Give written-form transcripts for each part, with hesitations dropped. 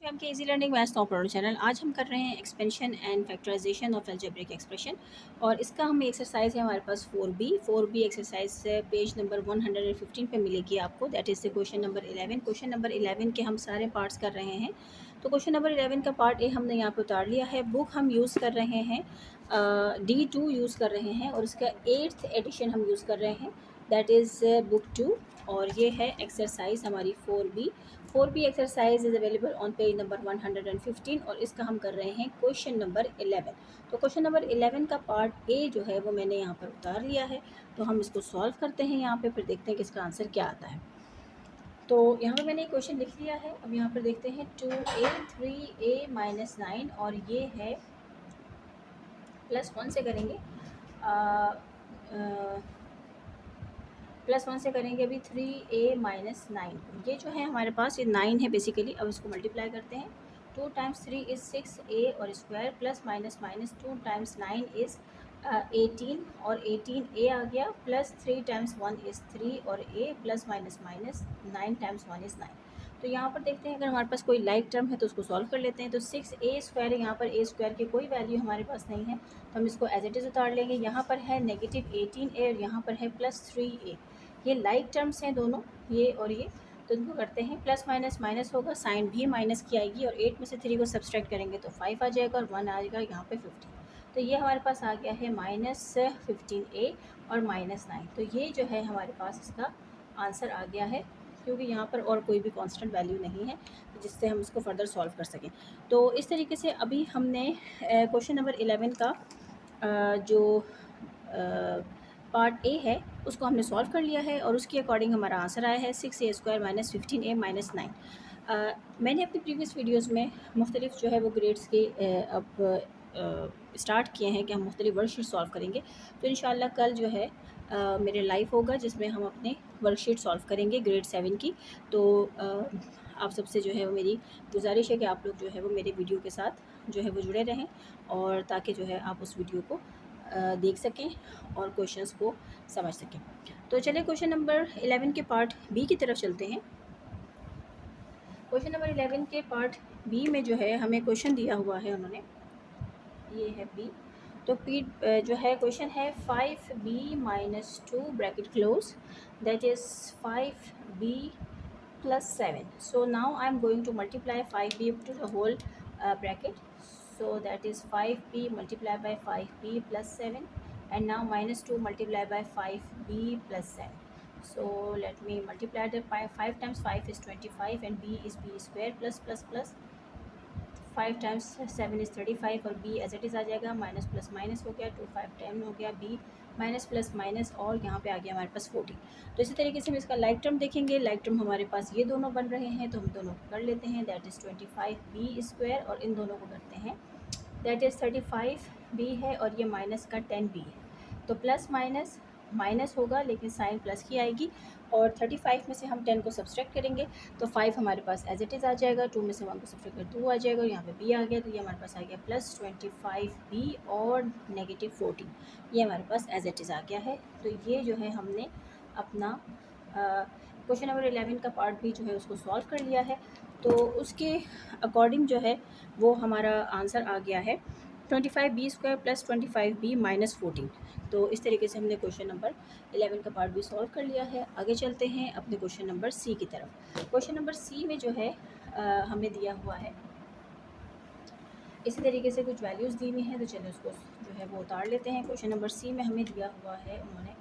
Welcome के easy learning maths top channel. आज हम कर रहे हैं expansion and factorisation of algebraic expression और इसका हमें एक्सरसाइज है हमारे पास 4B एक्सरसाइज पेज नंबर 115 पे मिलेगी आपको। That is the question number 11। Question number 11 के हम सारे पार्ट्स कर रहे हैं। तो क्वेश्चन नंबर 11 का पार्ट ए हमने यहाँ पे उतार लिया है। बुक हम यूज़ कर रहे हैं D2 यूज़ कर रहे हैं और इसका 8th एडिशन हम यूज़ कर रहे हैं, दैट इज़ बुक 2। और ये है एक्सरसाइज हमारी 4B exercise is available on page number 115 और इसका हम कर रहे हैं क्वेश्चन नंबर 11। तो क्वेश्चन नंबर 11 का पार्ट ए जो है वो मैंने यहाँ पर उतार लिया है। तो हम इसको सॉल्व करते हैं यहाँ पे, फिर देखते हैं कि इसका आंसर क्या आता है। तो यहाँ पे मैंने एक क्वेश्चन लिख लिया है। अब यहाँ पर देखते हैं 2a 3a - 9 और ये है +1 से करेंगे, +1 से करेंगे अभी 3a - 9। ये जो है हमारे पास ये 9 है बेसिकली। अब इसको मल्टीप्लाई करते हैं। 2 × 3 = 6a और स्क्वायर प्लस माइनस 2 × 9 = 18 और 18a आ गया, प्लस 3 × 1 = 3 और a प्लस माइनस 9 × 1 = 9। तो यहाँ पर देखते हैं, अगर हमारे पास कोई लाइक टर्म है तो उसको सॉल्व कर लेते हैं। तो 6a² है, यहाँ पर a² की कोई वैल्यू हमारे पास नहीं है तो हम इसको एज इट इज़ उतार लेंगे। यहाँ पर है -18a और यहाँ पर है +3a। ये लाइक टर्म्स हैं दोनों, ये और ये। तो इनको करते हैं, प्लस माइनस माइनस होगा, साइन भी माइनस की आएगी और 8 में से 3 को सब्सट्रैक्ट करेंगे तो 5 आ जाएगा और 1 आएगा यहाँ पे 15। तो ये हमारे पास आ गया है -15a और -9। तो ये जो है हमारे पास इसका आंसर आ गया है, क्योंकि यहाँ पर और कोई भी कांस्टेंट वैल्यू नहीं है जिससे हम इसको फर्दर सॉल्व कर सकें। तो इस तरीके से अभी हमने क्वेश्चन नंबर 11 का जो पार्ट ए है उसको हमने सॉल्व कर लिया है और उसके अकॉर्डिंग हमारा आंसर आया है 6a² - 15a - 9। मैंने अपनी प्रीवियस वीडियोस में मुख्तलिफ जो है वो ग्रेड्स के अब स्टार्ट किए हैं कि हम मुख्तलिफ वर्कशीट सॉल्व करेंगे। तो इंशाल्लाह कल जो है मेरे लाइव होगा जिसमें हम अपने वर्कशीट सॉल्व करेंगे ग्रेड 7 की। तो आप सबसे जो है वो मेरी गुजारिश है कि आप लोग जो है वो मेरे वीडियो के साथ जो है वो जुड़े रहें और ताकि जो है आप उस वीडियो को देख सकें और क्वेश्चंस को समझ सकें। तो चलिए क्वेश्चन नंबर 11 के पार्ट बी की तरफ चलते हैं। क्वेश्चन नंबर 11 के पार्ट बी में जो है हमें क्वेश्चन दिया हुआ है उन्होंने, ये है बी। तो पी जो है क्वेश्चन है 5b - 2 bracket close, that is 5b + 7। So now I am going to multiply 5b to the whole bracket. So that is 5b multiplied by 5b plus 7, and now -2 multiplied by 5b plus 7. So let me multiply the 5 times 5 is 25 and b is b square plus 5 times 7 is 35 और b as it is आ जाएगा, minus plus minus हो गया, 2 5 10 हो गया, b minus plus minus और यहाँ पे आ गया हमारे पास 40। तो इसी तरीके से हम इसका लाइक टर्म देखेंगे। लाइक टर्म हमारे पास ये दोनों बन रहे हैं तो हम दोनों को कर लेते हैं, दैट इज़ 25b² और इन दोनों को करते हैं, दैट इज़ 35b है और ये माइनस का 10b है। तो प्लस माइनस माइनस होगा लेकिन साइन प्लस की आएगी और 35 में से हम 10 को सब्सट्रैक्ट करेंगे तो 5 हमारे पास एज इट इज़ आ जाएगा, 2 में से 1 को सब्सट्रैक्ट कर 2 आ जाएगा और यहाँ पे b आ गया तो ये हमारे पास आ गया +25b और -14। ये हमारे पास एज इट इज़ आ गया है। तो ये जो है हमने अपना क्वेश्चन नंबर 11 का पार्ट भी जो है उसको सॉल्व कर लिया है। तो उसके अकॉर्डिंग जो है वो हमारा आंसर आ गया है 25b² + 25b - 14। तो इस तरीके से हमने क्वेश्चन नंबर 11 का पार्ट भी सॉल्व कर लिया है। आगे चलते हैं अपने क्वेश्चन नंबर सी की तरफ। क्वेश्चन नंबर सी में जो है हमें दिया हुआ है इसी तरीके से कुछ वैल्यूज़ दी हुई हैं, तो चलिए उसको जो है वो उतार लेते हैं। क्वेश्चन नंबर सी में हमें दिया हुआ है, उन्होंने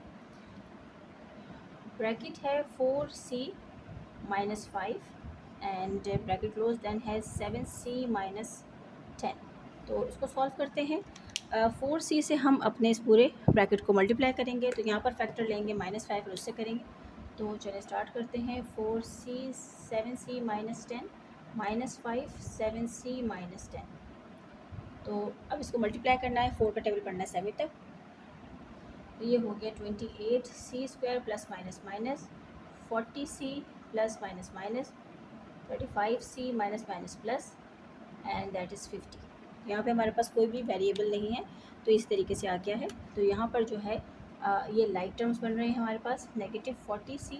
ब्रैकेट है 4c - 5 and bracket close, then है 7c - 10। तो इसको सॉल्व करते हैं। 4c से हम अपने इस पूरे ब्रैकेट को मल्टीप्लाई करेंगे तो यहाँ पर फैक्टर लेंगे -5 और उससे करेंगे। तो चलिए स्टार्ट करते हैं। 4c 7c - 10 -5 7c - 10। तो अब इसको मल्टीप्लाई करना है, 4 का टेबल पढ़ना है 7 तक। तो ये हो गया 28c² plus minus minus 40c plus minus minus 35c minus minus plus and that is 50। यहाँ पे हमारे पास कोई भी वेरिएबल नहीं है तो इस तरीके से आ गया है। तो यहाँ पर जो है ये लाइक टर्म्स बन रहे हैं हमारे पास, -40c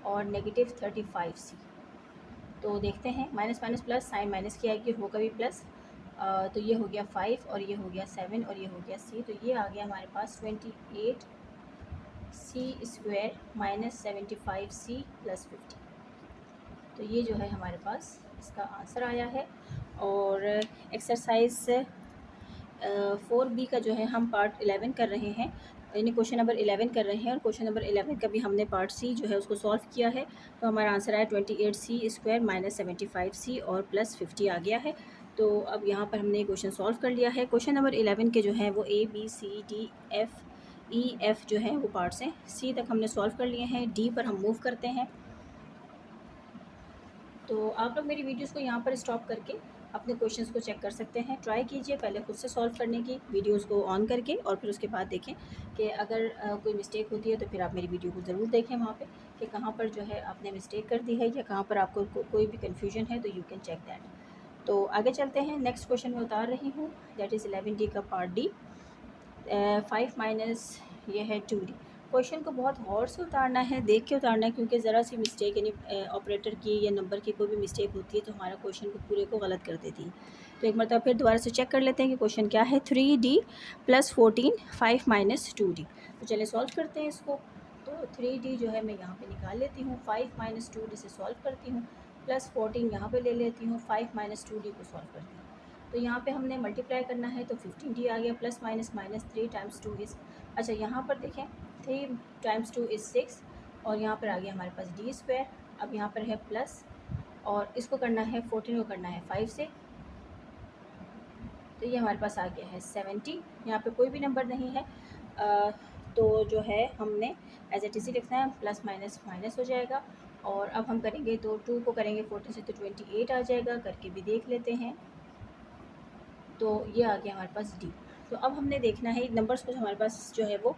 और -35c। तो देखते हैं, minus minus plus, sign minus की आएगी, होगा भी प्लस। तो ये हो गया 5 और ये हो गया 7 और ये हो गया c, तो ये आ गया हमारे पास 28 c square minus 75 c plus 50। तो ये जो है हमारे पास इसका आंसर आया है। और एक्सरसाइज 4b का जो है हम पार्ट 11 कर रहे हैं, यानी क्वेश्चन नंबर 11 कर रहे हैं, और क्वेश्चन नंबर 11 का भी हमने पार्ट सी जो है उसको सॉल्व किया है। तो हमारा आंसर आया 28 सी स्क्वायर माइनस 75 सी और प्लस 50 आ गया है। तो अब यहाँ पर हमने क्वेश्चन सॉल्व कर लिया है। क्वेश्चन नंबर 11 के जो है वो A B C D F E F जो है वो पार्ट्स हैं, सी तक हमने सॉल्व कर लिए हैं, डी पर हम मूव करते हैं। तो आप लोग मेरी वीडियोस को यहाँ पर स्टॉप करके अपने क्वेश्चंस को चेक कर सकते हैं, ट्राई कीजिए पहले खुद से सॉल्व करने की, वीडियोस को ऑन करके, और फिर उसके बाद देखें कि अगर कोई मिस्टेक होती है तो फिर आप मेरी वीडियो को ज़रूर देखें वहाँ पे कि कहाँ पर जो है आपने मिस्टेक कर दी है या कहाँ पर आपको कोई भी कन्फ्यूजन है, तो यू कैन चेक दैट। तो आगे चलते हैं, नेक्स्ट क्वेश्चन में उतार रही हूँ, दैट इज़ 11D का पार्ट डी। 5 माइनस ये है 2D। क्वेश्चन को बहुत गौर से उतारना है, देख के उतारना है, क्योंकि ज़रा सी मिस्टेक यानी ऑपरेटर की या नंबर की कोई भी मिस्टेक होती है तो हमारा क्वेश्चन को पूरे को गलत कर देती है। तो एक मरतबा फिर दोबारा से चेक कर लेते हैं कि क्वेश्चन क्या है। 3D plus 14 5 minus 2D। तो चलिए सॉल्व करते हैं इसको। तो 3D जो है मैं यहाँ पे निकाल लेती हूँ, 5 माइनस 2D से सॉल्व करती हूँ, प्लस 14 यहाँ पे ले लेती हूँ, 5 माइनस 2D को सॉल्व करती हूँ। तो यहाँ पे हमने मल्टीप्लाई करना है, तो 15D आ गया, plus minus minus 3 times 2 is, अच्छा यहाँ पर देखें 3 टाइम्स 2 इज़ 6, और यहाँ पर आ गया हमारे पास डी स्क्वायर। अब यहाँ पर है प्लस, और इसको करना है 14 को करना है 5 से, तो ये हमारे पास आ गया है 70। यहाँ पे कोई भी नंबर नहीं है, तो जो है हमने एज एट इसी लिखना है, प्लस माइनस माइनस हो जाएगा। और अब हम करेंगे तो 2 को करेंगे 14 से तो 28 आ जाएगा, करके भी देख लेते हैं। तो ये आ गया हमारे पास डी। तो अब हमने देखना है नंबर्स को हमारे पास जो है वो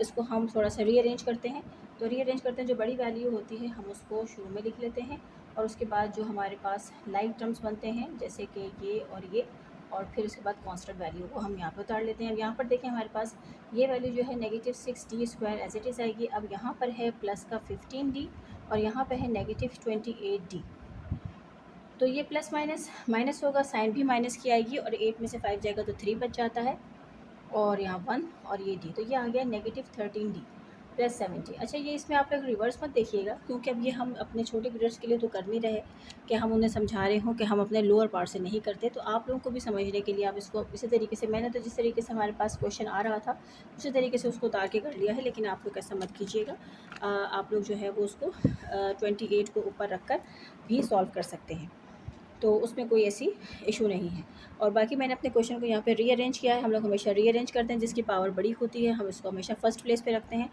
इसको हम थोड़ा सा रीअरेंज करते हैं। तो रीअरेंज करते हैं, जो बड़ी वैल्यू होती है हम उसको शुरू में लिख लेते हैं, और उसके बाद जो हमारे पास लाइक टर्म्स बनते हैं जैसे कि ये और ये, और फिर उसके बाद कांस्टेंट वैल्यू को हम यहाँ पर उतार लेते हैं। अब यहाँ पर देखें हमारे पास ये वैल्यू जो है negative 6D square as it is आएगी। अब यहाँ पर है प्लस का 15D और यहाँ पर है नेगेटिव 28D। तो ये प्लस माइनस माइनस होगा, साइन भी माइनस की आएगी, और 8 में से 5 जाएगा तो 3 बच जाता है, और यहाँ 1 और ये डी, तो ये आ गया नेगेटिव 13D प्लस 70। अच्छा, ये इसमें आप लोग रिवर्स मत देखिएगा, क्योंकि अब ये हम अपने छोटे ग्रेड्स के लिए तो कर नहीं रहे कि हम उन्हें समझा रहे हों कि हम अपने लोअर पार्ट से नहीं करते। तो आप लोगों को भी समझने के लिए आप इसको इसी तरीके से, मैंने तो जिस तरीके से हमारे पास क्वेश्चन आ रहा था उसी तरीके से उसको उतार के कर लिया है, लेकिन आप लोग ऐसा मत कीजिएगा। आप लोग जो है वो उसको 28 को ऊपर रख कर भी सॉल्व कर सकते हैं, तो उसमें कोई ऐसी इशू नहीं है। और बाकी मैंने अपने क्वेश्चन को यहाँ पे रीअरेंज किया है। हम लोग हमेशा रीअरेंज करते हैं, जिसकी पावर बड़ी होती है हम इसको हमेशा फर्स्ट प्लेस पे रखते हैं।